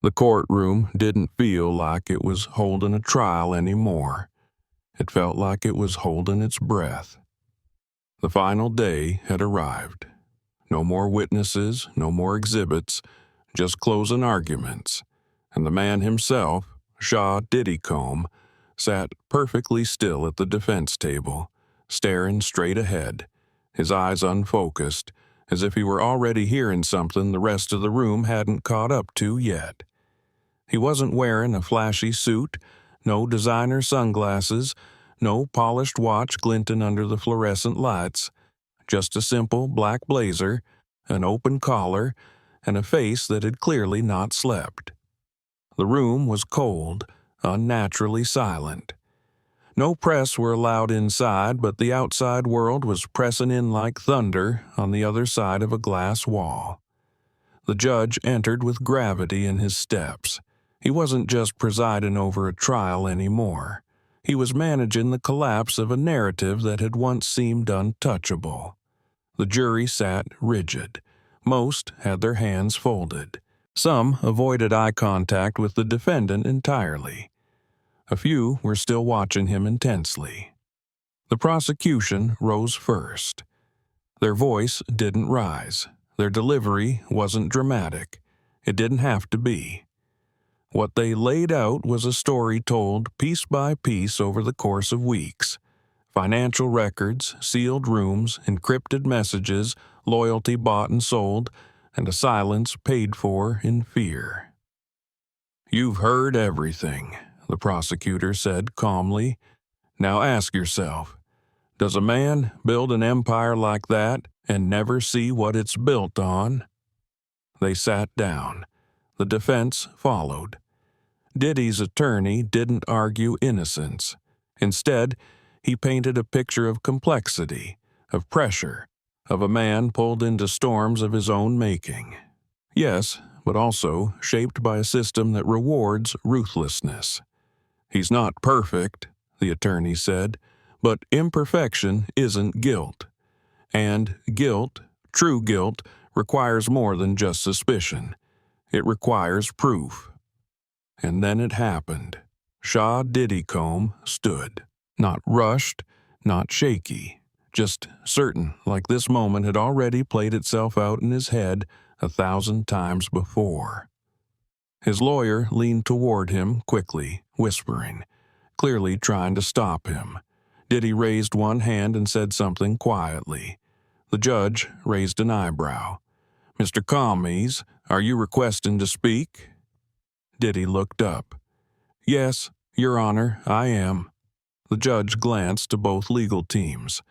The courtroom didn't feel like it was holding a trial anymore. It felt like it was holding its breath. The final day had arrived. No more witnesses, no more exhibits, just closing arguments. And the man himself, Diddy, sat perfectly still at the defense table, staring straight ahead, his eyes unfocused, as if he were already hearing something the rest of the room hadn't caught up to yet. He wasn't wearing a flashy suit, no designer sunglasses, no polished watch glinting under the fluorescent lights, just a simple black blazer, an open collar, and a face that had clearly not slept. The room was cold, unnaturally silent. No press were allowed inside, but the outside world was pressing in like thunder on the other side of a glass wall. The judge entered with gravity in his steps. He wasn't just presiding over a trial anymore. He was managing the collapse of a narrative that had once seemed untouchable. The jury sat rigid. Most had their hands folded. Some avoided eye contact with the defendant entirely. A few were still watching him intensely. The prosecution rose first. Their voice didn't rise. Their delivery wasn't dramatic. It didn't have to be. What they laid out was a story told piece by piece over the course of weeks. Financial records, sealed rooms, encrypted messages, loyalty bought and sold, and a silence paid for in fear. "You've heard everything," the prosecutor said calmly. "Now ask yourself, does a man build an empire like that and never see what it's built on?" They sat down. The defense followed. Diddy's attorney didn't argue innocence. Instead, he painted a picture of complexity, of pressure, of a man pulled into storms of his own making. Yes, but also shaped by a system that rewards ruthlessness. "He's not perfect," the attorney said, "but imperfection isn't guilt. And guilt, true guilt, requires more than just suspicion. It requires proof." And then it happened. Diddy stood. Not rushed, not shaky, just certain, like this moment had already played itself out in his head 1,000 times before. His lawyer leaned toward him quickly, whispering, clearly trying to stop him. Diddy raised one hand and said something quietly. The judge raised an eyebrow. "Mr. Commies, are you requesting to speak?" Diddy looked up. "Yes, Your Honor, I am." The judge glanced to both legal teams.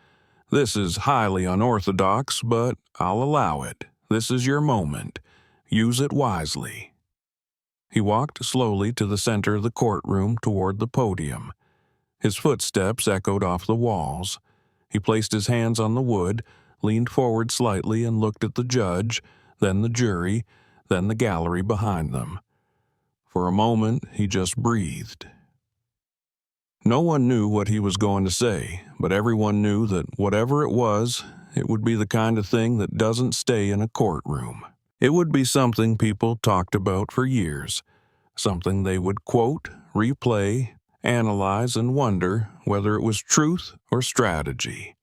"This is highly unorthodox, but I'll allow it. This is your moment. Use it wisely." He walked slowly to the center of the courtroom toward the podium. His footsteps echoed off the walls. He placed his hands on the wood, leaned forward slightly and looked at the judge, then the jury, then the gallery behind them. For a moment, he just breathed. No one knew what he was going to say, but everyone knew that whatever it was, it would be the kind of thing that doesn't stay in a courtroom. It would be something people talked about for years, something they would quote, replay, analyze, and wonder whether it was truth or strategy.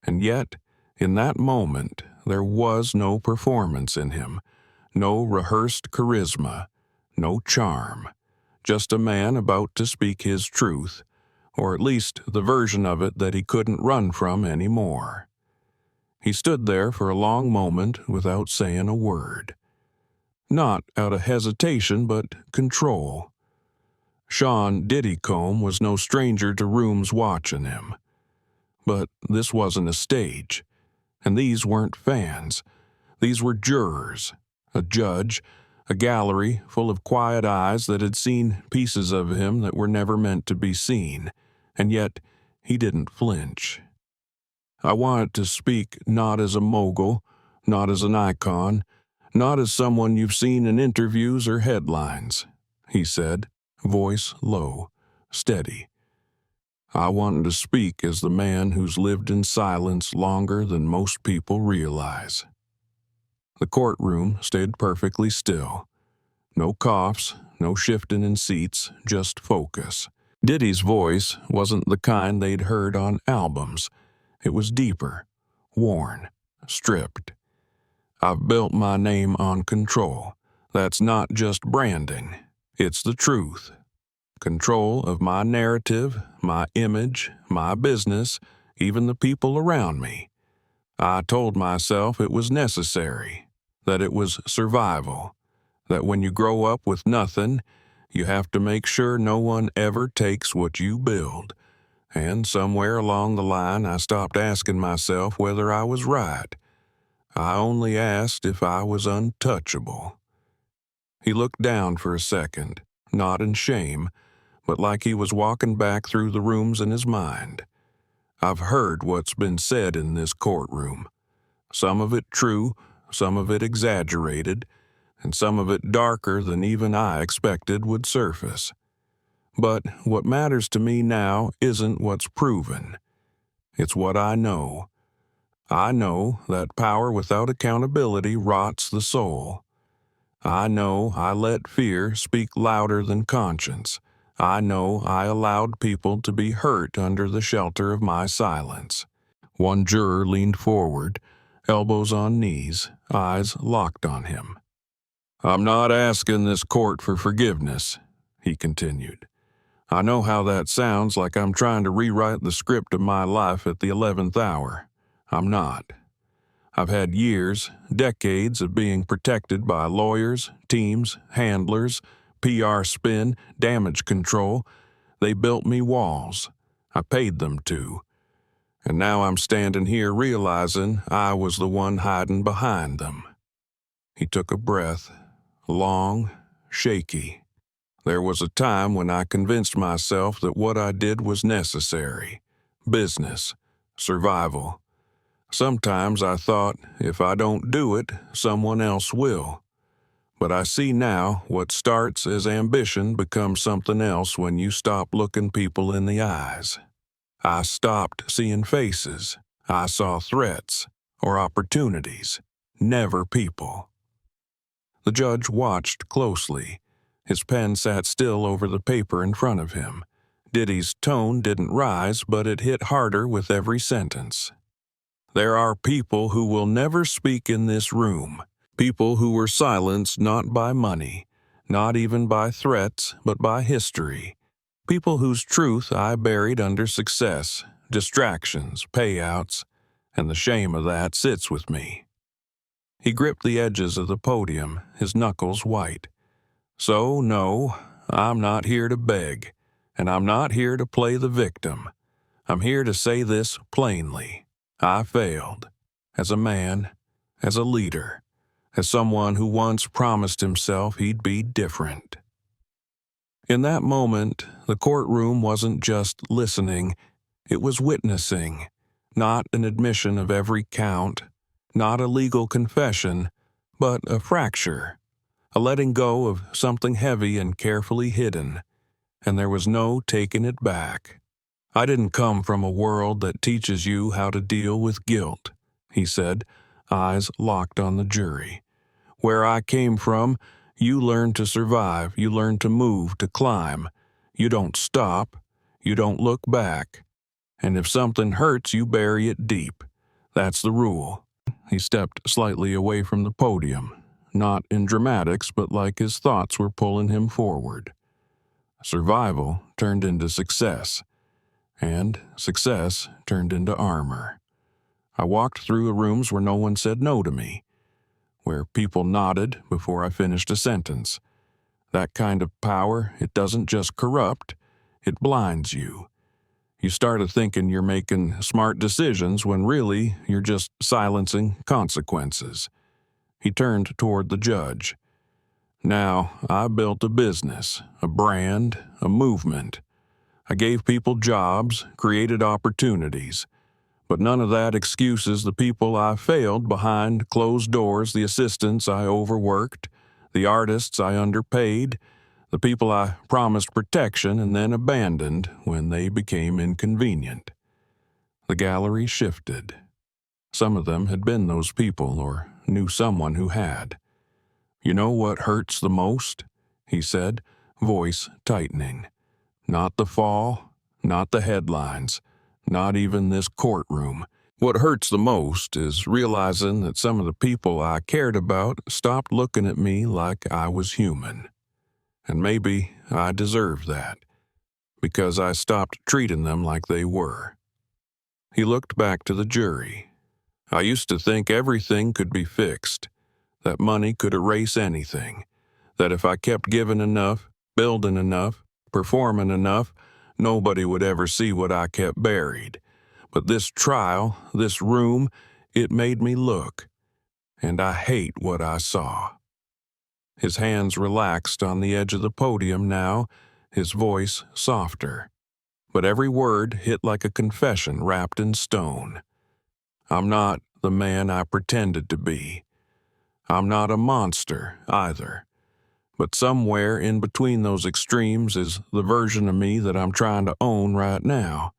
And yet, in that moment, there was no performance in him, no rehearsed charisma, no charm. Just a man about to speak his truth, or at least the version of it that he couldn't run from anymore. He stood there for a long moment without saying a word. Not out of hesitation, but control. Diddy was no stranger to rooms watching him. But this wasn't a stage, and these weren't fans. These were jurors, a judge, a gallery full of quiet eyes that had seen pieces of him that were never meant to be seen, and yet he didn't flinch. "I wanted to speak not as a mogul, not as an icon, not as someone you've seen in interviews or headlines," he said, voice low, steady. "I wanted to speak as the man who's lived in silence longer than most people realize." The courtroom stayed perfectly still. No coughs, no shifting in seats, just focus. Diddy's voice wasn't the kind they'd heard on albums. It was deeper, worn, stripped. I've built my name on control. That's not just branding. It's the truth. Control of my narrative, my image, my business, even the people around me. I told myself it was necessary, that it was survival, that when you grow up with nothing, you have to make sure no one ever takes what you build. And somewhere along the line, I stopped asking myself whether I was right. I only asked if I was untouchable. He looked down for a second, not in shame, but like he was walking back through the rooms in his mind. I've heard what's been said in this courtroom. Some of it true, some of it exaggerated, and some of it darker than even I expected would surface. But what matters to me now isn't what's proven. It's what I know. I know that power without accountability rots the soul. I know I let fear speak louder than conscience. I know I allowed people to be hurt under the shelter of my silence. One juror leaned forward, elbows on knees, eyes locked on him. "I'm not asking this court for forgiveness," he continued. "I know how that sounds, like I'm trying to rewrite the script of my life at the 11th hour. I'm not. I've had years, decades of being protected by lawyers, teams, handlers, PR spin, damage control. They built me walls. I paid them to. And now I'm standing here realizing I was the one hiding behind them." He took a breath, long, shaky. "There was a time when I convinced myself that what I did was necessary. Business, survival. Sometimes I thought, if I don't do it, someone else will. But I see now what starts as ambition becomes something else when you stop looking people in the eyes. I stopped seeing faces. I saw threats or opportunities, never people." The judge watched closely. His pen sat still over the paper in front of him. Diddy's tone didn't rise, but it hit harder with every sentence. "There are people who will never speak in this room, people who were silenced not by money, not even by threats, but by history, people whose truth I buried under success, distractions, payouts, and the shame of that sits with me." He gripped the edges of the podium, his knuckles white. "So, no, I'm not here to beg, and I'm not here to play the victim. I'm here to say this plainly. I failed. As a man, as a leader, as someone who once promised himself he'd be different." In that moment, the courtroom wasn't just listening, it was witnessing. Not an admission of every count, not a legal confession, but a fracture, a letting go of something heavy and carefully hidden, and there was no taking it back. "I didn't come from a world that teaches you how to deal with guilt," he said, eyes locked on the jury. "Where I came from, you learn to survive, you learn to move, to climb. You don't stop, you don't look back. And if something hurts, you bury it deep. That's the rule." He stepped slightly away from the podium, not in dramatics, but like his thoughts were pulling him forward. Survival turned into success, and success turned into armor. I walked through the rooms where no one said no to me, where people nodded before I finished a sentence. That kind of power, it doesn't just corrupt, it blinds you. You started thinking you're making smart decisions when really you're just silencing consequences. He turned toward the judge. "Now, I built a business, a brand, a movement. I gave people jobs, created opportunities. But none of that excuses the people I failed behind closed doors, the assistants I overworked, the artists I underpaid, the people I promised protection and then abandoned when they became inconvenient." The gallery shifted. Some of them had been those people or knew someone who had. "You know what hurts the most? he said, voice tightening. Not the fall, not the headlines, not even this courtroom. What hurts the most is realizing that some of the people I cared about stopped looking at me like I was human. And maybe I deserve that, because I stopped treating them like they were. He looked back to the jury. I used to think everything could be fixed, that money could erase anything, that if I kept giving enough, building enough, performing enough, nobody would ever see what I kept buried. But this trial, this room, it made me look, and I hate what I saw. His hands relaxed on the edge of the podium now, his voice softer. But every word hit like a confession wrapped in stone. I'm not the man I pretended to be. I'm not a monster, either. But somewhere in between those extremes is the version of me that I'm trying to own right now.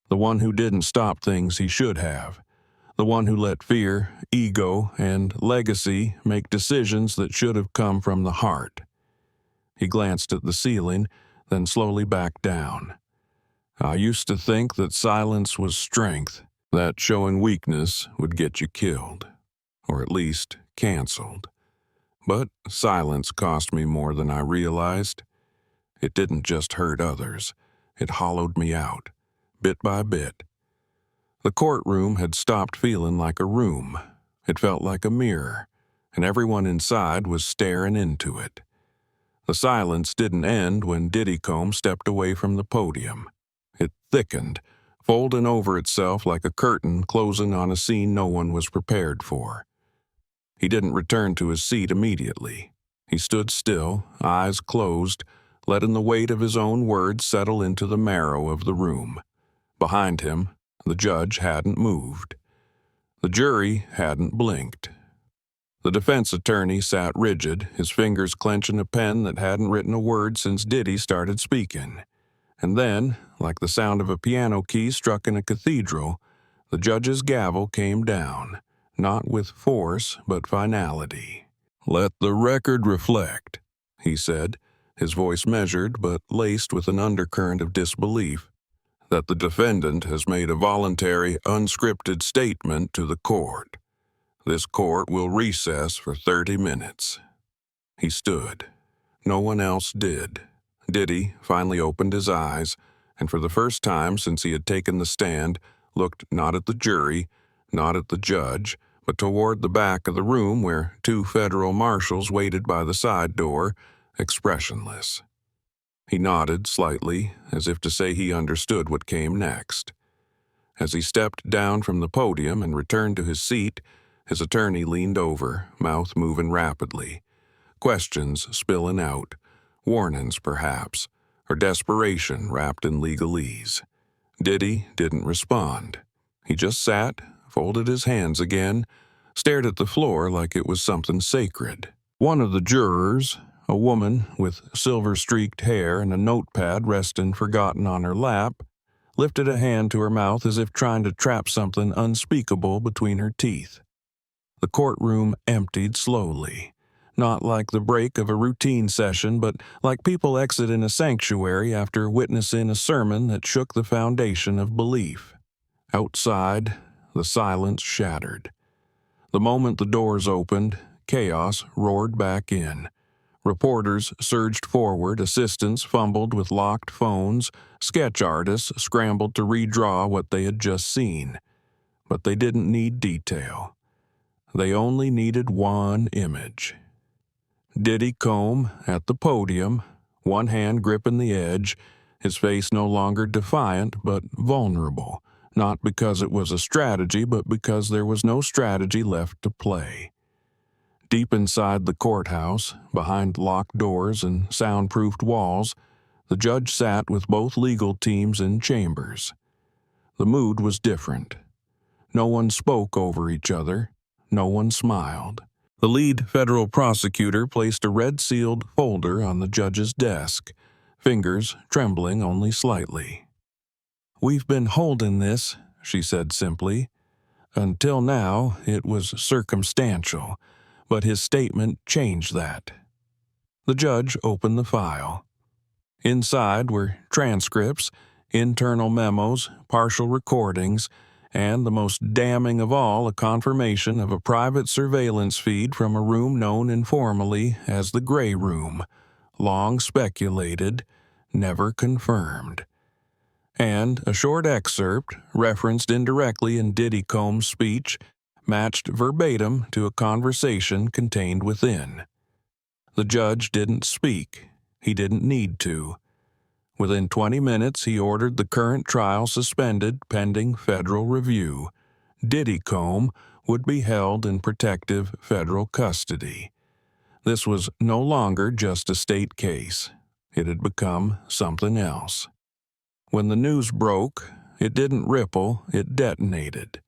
The one who didn't stop things he should have. The one who let fear, ego, and legacy make decisions that should have come from the heart. He glanced at the ceiling, then slowly backed down. I used to think that silence was strength, that showing weakness would get you killed, or at least canceled. But silence cost me more than I realized. It didn't just hurt others, it hollowed me out, bit by bit. The courtroom had stopped feeling like a room. It felt like a mirror, and everyone inside was staring into it. The silence didn't end when Diddy stepped away from the podium. It thickened, folding over itself like a curtain closing on a scene no one was prepared for. He didn't return to his seat immediately. He stood still, eyes closed, letting the weight of his own words settle into the marrow of the room. Behind him, the judge hadn't moved. The jury hadn't blinked. The defense attorney sat rigid, his fingers clenching a pen that hadn't written a word since Diddy started speaking. And then, like the sound of a piano key struck in a cathedral, the judge's gavel came down, not with force but finality. "Let the record reflect," he said, his voice measured but laced with an undercurrent of disbelief, "that the defendant has made a voluntary, unscripted statement to the court. This court will recess for 30 minutes. He stood. No one else did. Diddy finally opened his eyes, and for the first time since he had taken the stand, looked not at the jury, not at the judge, but toward the back of the room where 2 federal marshals waited by the side door, expressionless. He nodded slightly, as if to say he understood what came next. As he stepped down from the podium and returned to his seat, his attorney leaned over, mouth moving rapidly. Questions spilling out, warnings perhaps, or desperation wrapped in legalese. Diddy didn't respond. He just sat, folded his hands again, stared at the floor like it was something sacred. One of the jurors, a woman with silver-streaked hair and a notepad resting forgotten on her lap, lifted a hand to her mouth as if trying to trap something unspeakable between her teeth. The courtroom emptied slowly, not like the break of a routine session, but like people exiting a sanctuary after witnessing a sermon that shook the foundation of belief. Outside, the silence shattered. The moment the doors opened, chaos roared back in. Reporters surged forward, assistants fumbled with locked phones, sketch artists scrambled to redraw what they had just seen. But they didn't need detail. They only needed one image. Diddy at the podium, one hand gripping the edge, his face no longer defiant but vulnerable, not because it was a strategy but because there was no strategy left to play. Deep inside the courthouse, behind locked doors and soundproofed walls, the judge sat with both legal teams in chambers. The mood was different. No one spoke over each other. No one smiled. The lead federal prosecutor placed a red-sealed folder on the judge's desk, fingers trembling only slightly. "We've been holding this," she said simply. "Until now, it was circumstantial, but his statement changed that." The judge opened the file. Inside were transcripts, internal memos, partial recordings, and the most damning of all, a confirmation of a private surveillance feed from a room known informally as the Gray Room, long speculated, never confirmed. And a short excerpt, referenced indirectly in Diddy Combs' speech, matched verbatim to a conversation contained within. The judge didn't speak. He didn't need to. Within 20 minutes, he ordered the current trial suspended pending federal review. Diddy Combs would be held in protective federal custody. This was no longer just a state case. It had become something else. When the news broke, it didn't ripple, it detonated.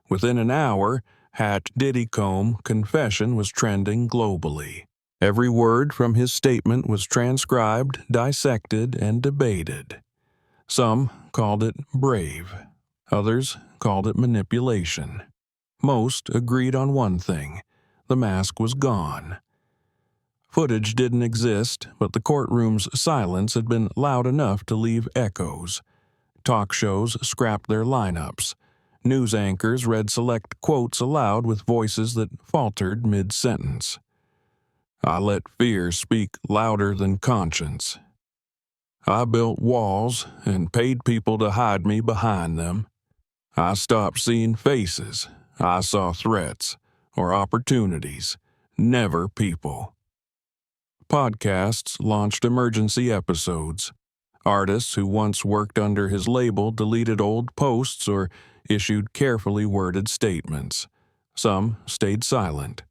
Within an hour, Hatch Diddy Combs' confession was trending globally. Every word from his statement was transcribed, dissected, and debated. Some called it brave. Others called it manipulation. Most agreed on one thing: the mask was gone. Footage didn't exist, but the courtroom's silence had been loud enough to leave echoes. Talk shows scrapped their lineups. News anchors read select quotes aloud with voices that faltered mid-sentence. I let fear speak louder than conscience. I built walls and paid people to hide me behind them. I stopped seeing faces. I saw threats or opportunities, never people. Podcasts launched emergency episodes. Artists who once worked under his label deleted old posts or issued carefully worded statements. Some stayed silent.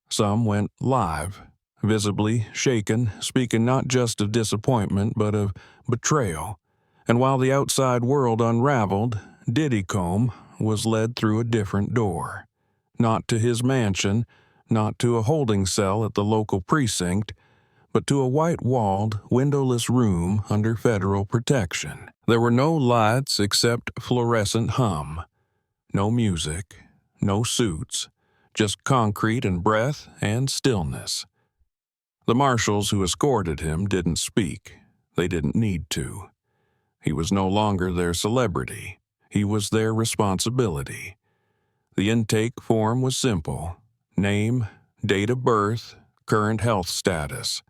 Some went live, visibly shaken, speaking not just of disappointment but of betrayal. And while the outside world unraveled, Diddy Combs was led through a different door. Not to his mansion, not to a holding cell at the local precinct, but to a white-walled, windowless room under federal protection. There were no lights except fluorescent hum. No music, no suits, just concrete and breath and stillness. The marshals who escorted him didn't speak. They didn't need to. He was no longer their celebrity. He was their responsibility. The intake form was simple: name, date of birth, current health status.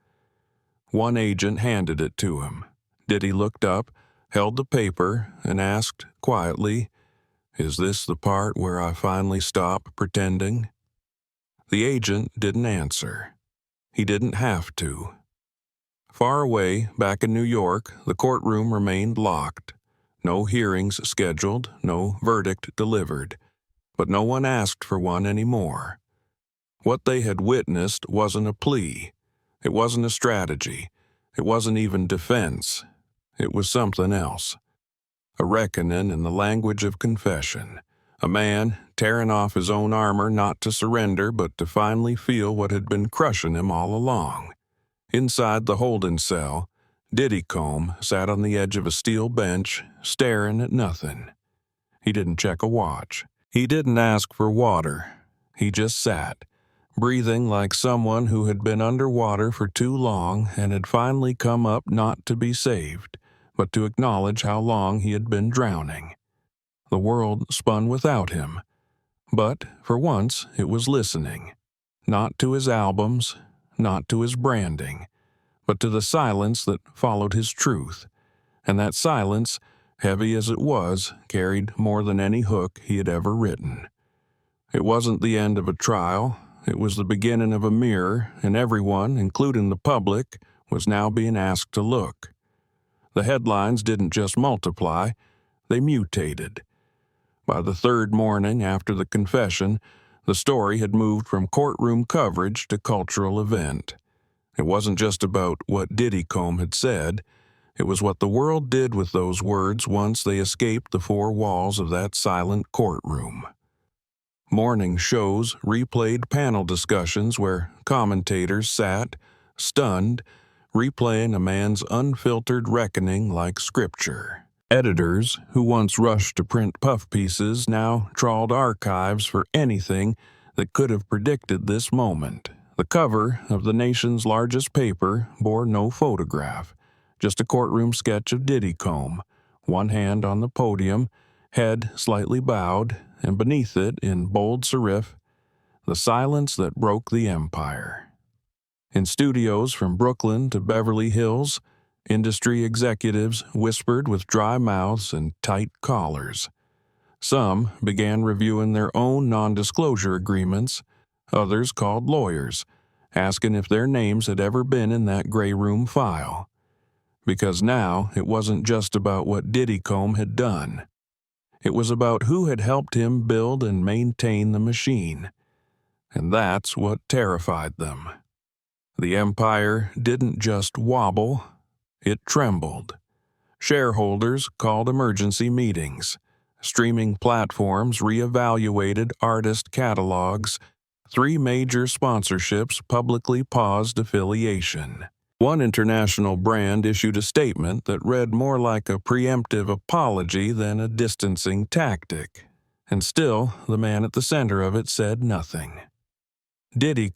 One agent handed it to him. Diddy looked up, held the paper, and asked quietly, "Is this the part where I finally stop pretending?" The agent didn't answer. He didn't have to. Far away, back in New York, the courtroom remained locked. No hearings scheduled, no verdict delivered. But no one asked for one anymore. What they had witnessed wasn't a plea. It wasn't a strategy. It wasn't even defense. It was something else. A reckoning in the language of confession. A man tearing off his own armor not to surrender but to finally feel what had been crushing him all along. Inside the holding cell, Diddy Combs sat on the edge of a steel bench, staring at nothing. He didn't check a watch. He didn't ask for water. He just sat, breathing like someone who had been underwater for too long and had finally come up not to be saved, but to acknowledge how long he had been drowning. The world spun without him, but for once it was listening, not to his albums, not to his branding, but to the silence that followed his truth. And that silence, heavy as it was, carried more than any hook he had ever written. It wasn't the end of a trial. It was the beginning of a mirror, and everyone, including the public, was now being asked to look. The headlines didn't just multiply, they mutated. By the third morning after the confession, the story had moved from courtroom coverage to cultural event. It wasn't just about what Diddy Combs had said. It was what the world did with those words once they escaped the four walls of that silent courtroom. Morning shows replayed panel discussions where commentators sat, stunned, replaying a man's unfiltered reckoning like scripture. Editors, who once rushed to print puff pieces, now trawled archives for anything that could have predicted this moment, The cover of the nation's largest paper bore no photograph, just a courtroom sketch of Diddy, one hand on the podium, head slightly bowed, and beneath it, in bold serif, "The silence that broke the empire." In studios from Brooklyn to Beverly Hills, industry executives whispered with dry mouths and tight collars. Some began reviewing their own non-disclosure agreements. Others called lawyers, asking if their names had ever been in that gray room file. Because now it wasn't just about what Diddy had done. It was about who had helped him build and maintain the machine. And that's what terrified them. The empire didn't just wobble, it trembled. Shareholders called emergency meetings. Streaming platforms reevaluated artist catalogs. 3 major sponsorships publicly paused affiliation. One international brand issued a statement that read more like a preemptive apology than a distancing tactic. And still, the man at the center of it said nothing. Diddy,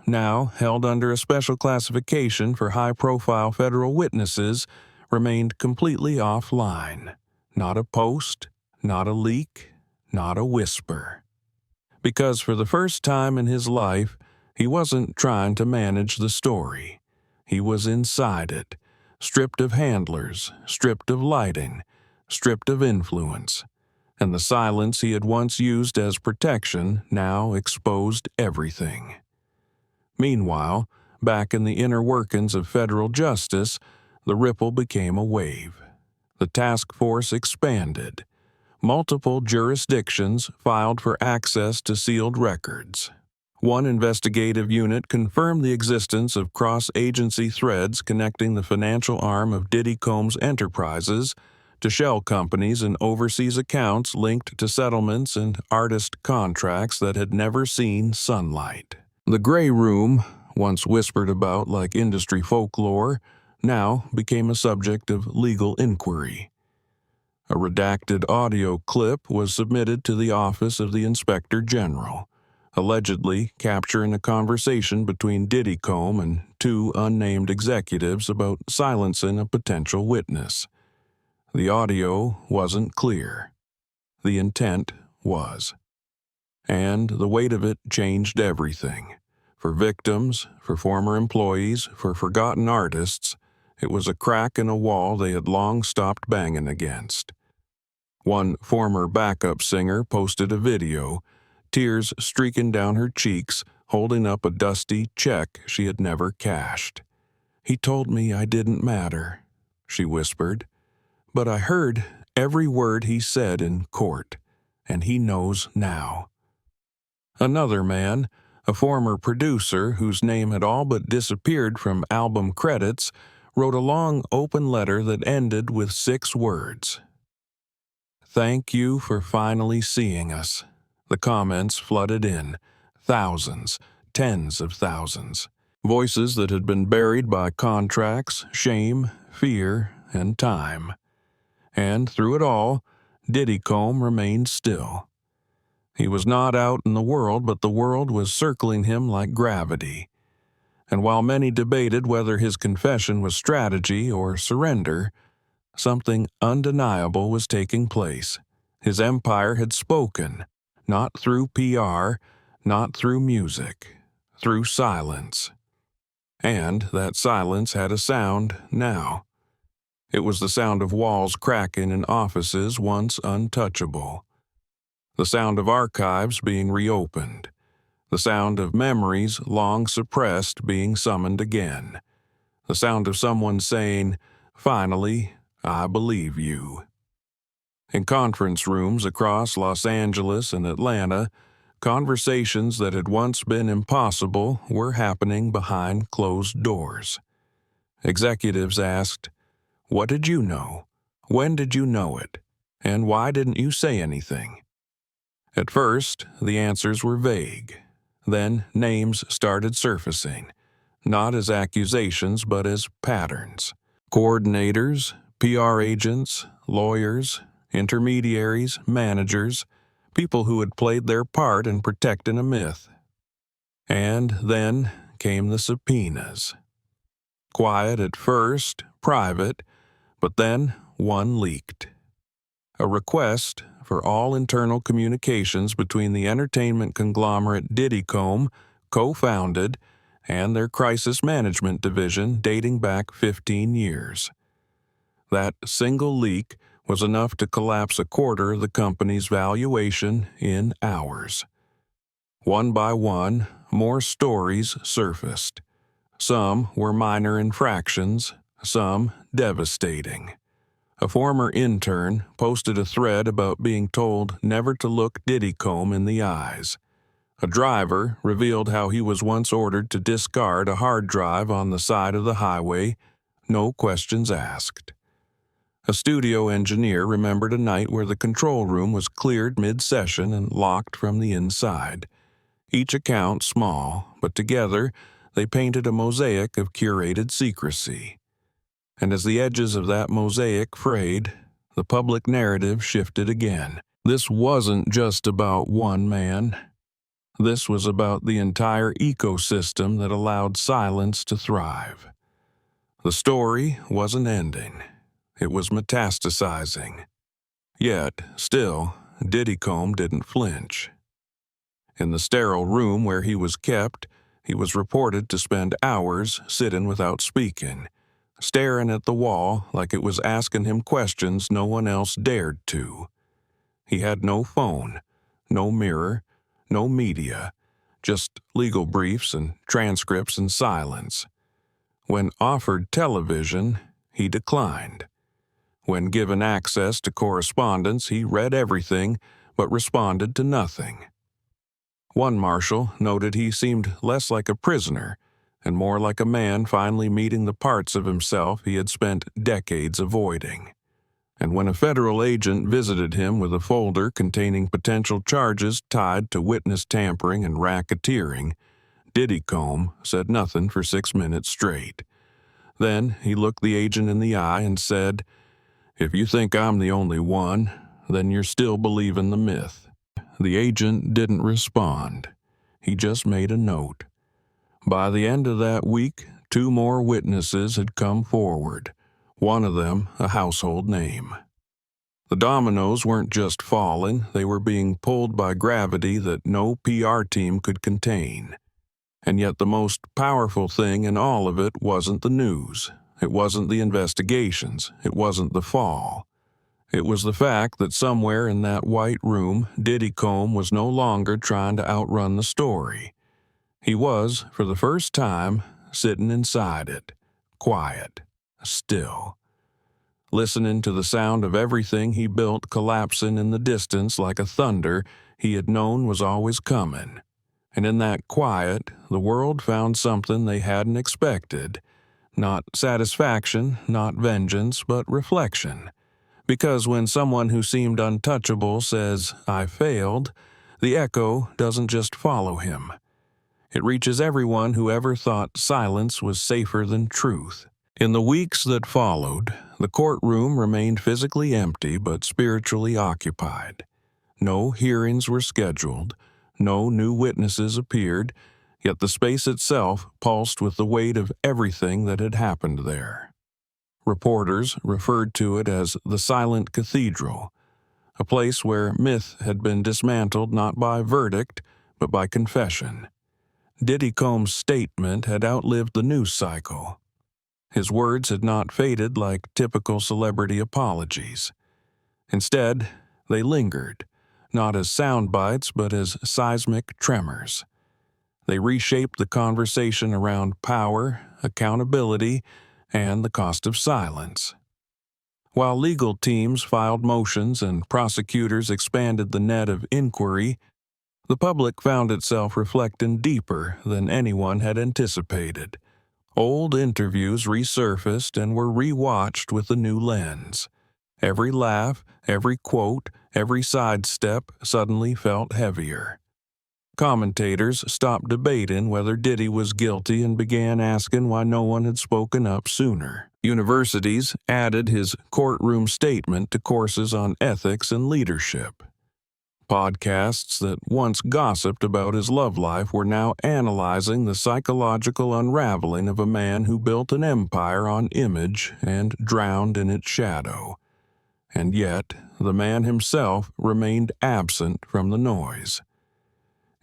now held under a special classification for high-profile federal witnesses, remained completely offline. Not a post, not a leak, not a whisper. Because for the first time in his life, he wasn't trying to manage the story. He was inside it, stripped of handlers, stripped of lighting, stripped of influence. And the silence he had once used as protection now exposed everything. Meanwhile, back in the inner workings of federal justice, the ripple became a wave. The task force expanded. Multiple jurisdictions filed for access to sealed records. One investigative unit confirmed the existence of cross-agency threads connecting the financial arm of Diddy enterprises to shell companies and overseas accounts linked to settlements and artist contracts that had never seen sunlight. The gray room, once whispered about like industry folklore, now became a subject of legal inquiry. A redacted audio clip was submitted to the Office of the Inspector General, allegedly capturing a conversation between Diddy and 2 unnamed executives about silencing a potential witness. The audio wasn't clear. The intent was. And the weight of it changed everything. For victims, for former employees, for forgotten artists, it was a crack in a wall they had long stopped banging against. One former backup singer posted a video, tears streaking down her cheeks, holding up a dusty check she had never cashed. "He told me I didn't matter," she whispered. "But I heard every word he said in court, and he knows now." Another man, a former producer whose name had all but disappeared from album credits, wrote a long open letter that ended with 6 words. "Thank you for finally seeing us." The comments flooded in, thousands, tens of thousands. Voices that had been buried by contracts, shame, fear, and time. And through it all, Diddy remained still. He was not out in the world, but the world was circling him like gravity. And while many debated whether his confession was strategy or surrender, something undeniable was taking place. His empire had spoken, not through PR, not through music, through silence. And that silence had a sound now. It was the sound of walls cracking in offices once untouchable. The sound of archives being reopened. The sound of memories long suppressed being summoned again. The sound of someone saying, "Finally, I believe you." In conference rooms across Los Angeles and Atlanta, conversations that had once been impossible were happening behind closed doors. Executives asked, "What did you know? When did you know it? And why didn't you say anything?" At first, the answers were vague. Then names started surfacing, not as accusations but as patterns. Coordinators, PR agents, lawyers, intermediaries, managers, people who had played their part in protecting a myth. And then came the subpoenas. Quiet at first, private, but then one leaked. A request for all internal communications between the entertainment conglomerate Diddy, co-founded, and their crisis management division dating back 15 years. That single leak was enough to collapse a quarter of the company's valuation in hours. One by one, more stories surfaced. Some were minor infractions, some devastating. A former intern posted a thread about being told never to look Diddy in the eyes. A driver revealed how he was once ordered to discard a hard drive on the side of the highway, no questions asked. A studio engineer remembered a night where the control room was cleared mid-session and locked from the inside. Each account small, but together they painted a mosaic of curated secrecy. And as the edges of that mosaic frayed, the public narrative shifted again. This wasn't just about one man. This was about the entire ecosystem that allowed silence to thrive. The story wasn't ending. It was metastasizing. Yet, still, Diddy didn't flinch. In the sterile room where he was kept, he was reported to spend hours sitting without speaking, staring at the wall like it was asking him questions no one else dared to. He had no phone, no mirror, no media, just legal briefs and transcripts and silence. When offered television, he declined. When given access to correspondence, he read everything but responded to nothing. One marshal noted he seemed less like a prisoner and more like a man finally meeting the parts of himself he had spent decades avoiding. And when a federal agent visited him with a folder containing potential charges tied to witness tampering and racketeering, Diddy said nothing for 6 minutes straight. Then he looked the agent in the eye and said, "If you think I'm the only one, then you're still believing the myth." The agent didn't respond. He just made a note. By the end of that week, 2 more witnesses had come forward, one of them a household name. The dominoes weren't just falling, they were being pulled by gravity that no PR team could contain. And yet the most powerful thing in all of it wasn't the news. It wasn't the investigations. It wasn't the fall. It was the fact that somewhere in that white room, Diddy was no longer trying to outrun the story. He was, for the first time, sitting inside it, quiet, still, listening to the sound of everything he built collapsing in the distance like a thunder he had known was always coming. And in that quiet, the world found something they hadn't expected. Not satisfaction, not vengeance, but reflection. Because when someone who seemed untouchable says, "I failed," the echo doesn't just follow him. It reaches everyone who ever thought silence was safer than truth. In the weeks that followed, the courtroom remained physically empty but spiritually occupied. No hearings were scheduled, no new witnesses appeared, yet the space itself pulsed with the weight of everything that had happened there. Reporters referred to it as the Silent Cathedral, a place where myth had been dismantled not by verdict, but by confession. Diddy statement had outlived the news cycle. His words had not faded like typical celebrity apologies. Instead, they lingered, not as sound bites but as seismic tremors. They reshaped the conversation around power, accountability, and the cost of silence. While legal teams filed motions and prosecutors expanded the net of inquiry, the public found itself reflecting deeper than anyone had anticipated. Old interviews resurfaced and were rewatched with a new lens. Every laugh, every quote, every sidestep suddenly felt heavier. Commentators stopped debating whether Diddy was guilty and began asking why no one had spoken up sooner. Universities added his courtroom statement to courses on ethics and leadership. Podcasts that once gossiped about his love life were now analyzing the psychological unraveling of a man who built an empire on image and drowned in its shadow. And yet, the man himself remained absent from the noise.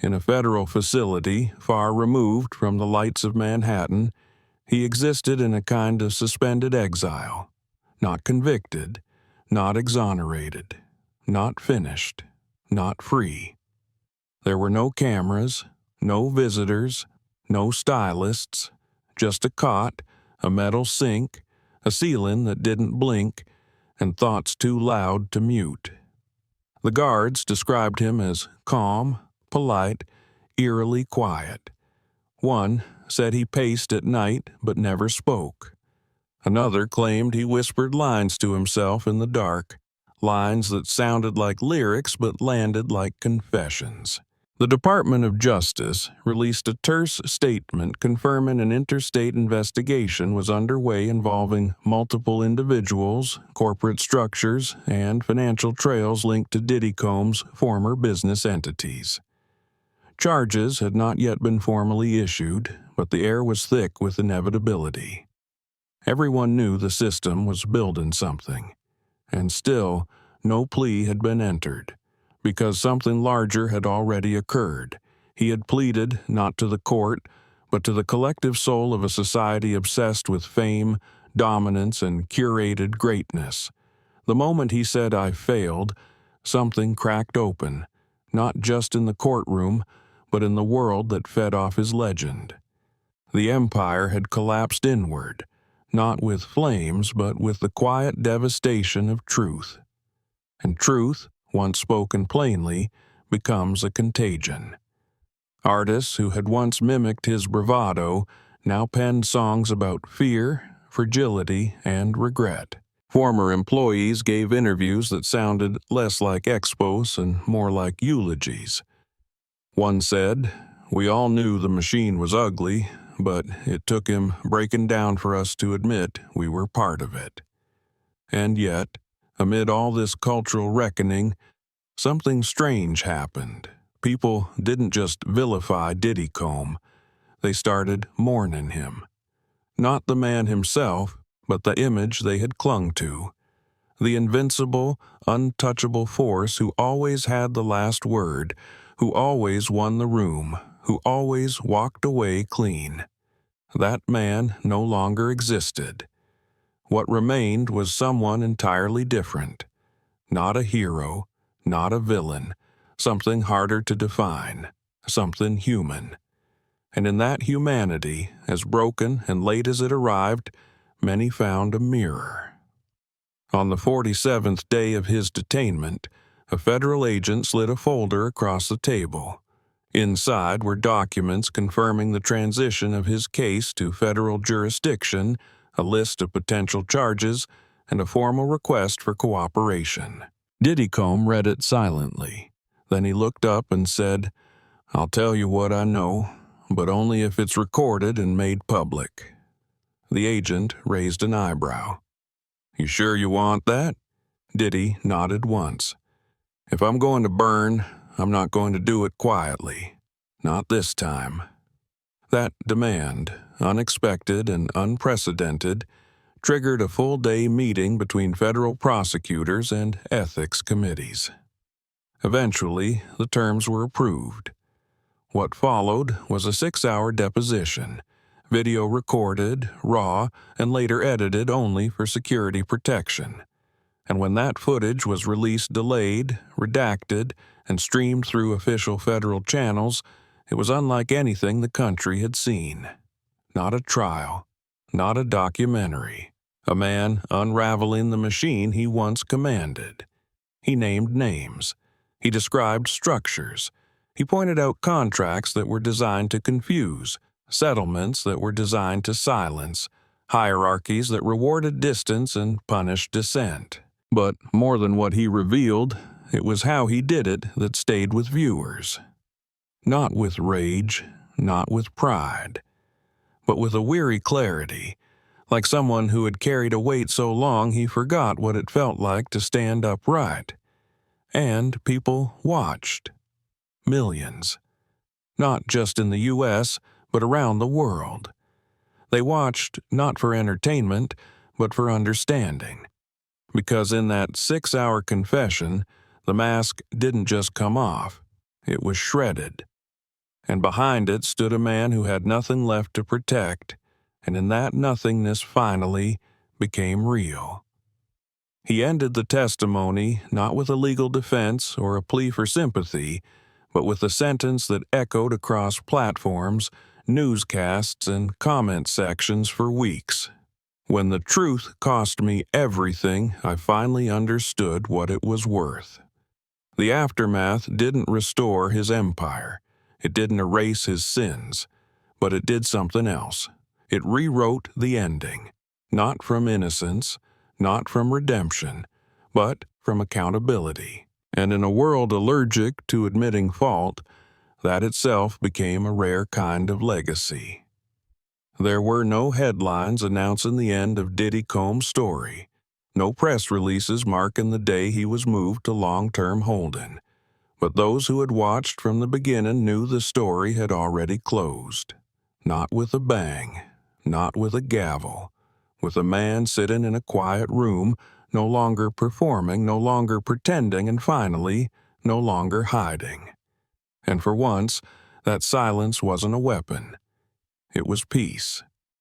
In a federal facility far removed from the lights of Manhattan, he existed in a kind of suspended exile, not convicted, not exonerated, not finished, not free. There were no cameras, no visitors, no stylists, just a cot, a metal sink, a ceiling that didn't blink, and thoughts too loud to mute. The guards described him as calm, polite, eerily quiet. One said he paced at night but never spoke. Another claimed he whispered lines to himself in the dark, lines that sounded like lyrics but landed like confessions. The Department of Justice released a terse statement confirming an interstate investigation was underway involving multiple individuals, corporate structures, and financial trails linked to Diddy former business entities. Charges had not yet been formally issued, but the air was thick with inevitability. Everyone knew the system was building something, and still no plea had been entered, because something larger had already occurred. He had pleaded not to the court, but to the collective soul of a society obsessed with fame, dominance, and curated greatness. The moment he said, "I failed," something cracked open, not just in the courtroom, but in the world that fed off his legend. The empire had collapsed inward, not with flames, but with the quiet devastation of truth. And truth, once spoken plainly, becomes a contagion. Artists who had once mimicked his bravado now penned songs about fear, fragility, and regret. Former employees gave interviews that sounded less like expos and more like eulogies. One said, "We all knew the machine was ugly, but it took him breaking down for us to admit we were part of it." And yet, amid all this cultural reckoning, something strange happened. People didn't just vilify Diddy, they started mourning him. Not the man himself, but the image they had clung to. The invincible, untouchable force who always had the last word, who always won the room, who always walked away clean. That man no longer existed. What remained was someone entirely different. Not a hero, not a villain, something harder to define, something human. And in that humanity, as broken and late as it arrived, many found a mirror. On the 47th day of his detainment, a federal agent slid a folder across the table. Inside were documents confirming the transition of his case to federal jurisdiction, a list of potential charges, and a formal request for cooperation. Diddy read it silently. Then he looked up and said, "I'll tell you what I know, but only if it's recorded and made public." The agent raised an eyebrow. "You sure you want that?" Diddy nodded once. "If I'm going to burn, I'm not going to do it quietly. Not this time." That demand, unexpected and unprecedented, triggered a full-day meeting between federal prosecutors and ethics committees. Eventually, the terms were approved. What followed was a 6-hour deposition, video recorded, raw, and later edited only for security protection. And when that footage was released delayed, redacted, and streamed through official federal channels, it was unlike anything the country had seen. Not a trial, not a documentary. A man unraveling the machine he once commanded. He named names. He described structures. He pointed out contracts that were designed to confuse, settlements that were designed to silence, hierarchies that rewarded distance and punished dissent. But more than what he revealed, it was how he did it that stayed with viewers. Not with rage, not with pride, but with a weary clarity, like someone who had carried a weight so long he forgot what it felt like to stand upright. And people watched. Millions. Not just in the U.S., but around the world. They watched not for entertainment, but for understanding. Because in that 6-hour confession, the mask didn't just come off, it was shredded. And behind it stood a man who had nothing left to protect, and in that nothingness finally became real. He ended the testimony not with a legal defense or a plea for sympathy, but with a sentence that echoed across platforms, newscasts, and comment sections for weeks. When the truth cost me everything, I finally understood what it was worth. The aftermath didn't restore his empire. It didn't erase his sins. But it did something else. It rewrote the ending. Not from innocence, not from redemption, but from accountability. And in a world allergic to admitting fault, that itself became a rare kind of legacy. There were no headlines announcing the end of Diddy Combs' story, no press releases marking the day he was moved to long-term holding. But those who had watched from the beginning knew the story had already closed. Not with a bang, not with a gavel, with a man sitting in a quiet room, no longer performing, no longer pretending, and finally, no longer hiding. And for once, that silence wasn't a weapon. It was peace.